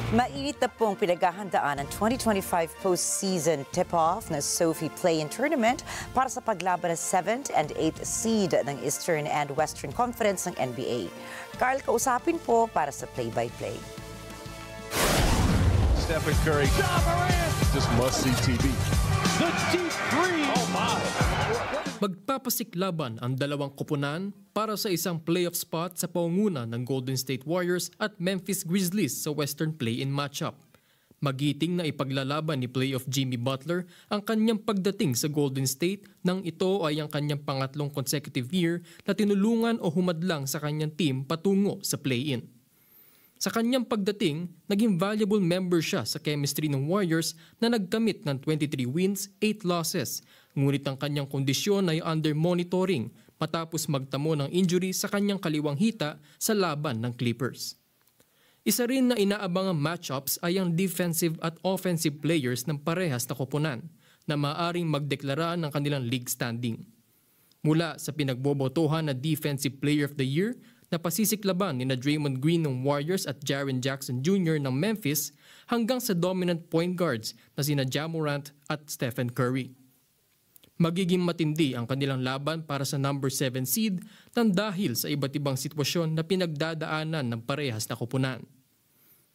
Mainit na pong pinaghahandaan ang 2025 postseason tip-off na Sophie Play-in Tournament para sa paglaban ng 7th and 8th seed ng Eastern and Western Conference ng NBA. Carl, kausapin po para sa play-by-play. Stephen Curry. John Morant. Just must-see TV. The deep three. Oh, my. Magpapasiklaban ang dalawang koponan para sa isang playoff spot sa paunguna ng Golden State Warriors at Memphis Grizzlies sa Western Play-in matchup. Magiting na ipaglalaban ni playoff Jimmy Butler ang kanyang pagdating sa Golden State nang ito ay ang kanyang pangatlong consecutive year na tinulungan o humadlang sa kanyang team patungo sa play-in. Sa kanyang pagdating, naging valuable member siya sa chemistry ng Warriors na nagkamit ng 23 wins, 8 losses. Ngunit ang kanyang kondisyon ay under monitoring matapos magtamo ng injury sa kanyang kaliwang hita sa laban ng Clippers. Isa rin na inaabangang matchups ay ang defensive at offensive players ng parehas na koponan na maaaring magdeklara ng kanilang league standing. Mula sa pinagbobotohan na Defensive Player of the Year, na pasisiklaban ni Draymond Green ng Warriors at Jaren Jackson Jr. ng Memphis hanggang sa dominant point guards na sina Ja Morant at Stephen Curry. Magiging matindi ang kanilang laban para sa number 7 seed nang dahil sa iba't ibang sitwasyon na pinagdadaanan ng parehas na koponan.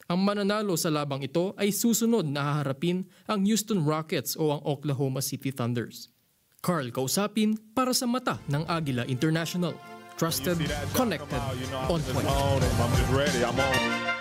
Ang mananalo sa labang ito ay susunod na haharapin ang Houston Rockets o ang Oklahoma City Thunders. Carl kausapin para sa mata ng Agila International. Trusted, connected, on point. I'm just ready. I'm on.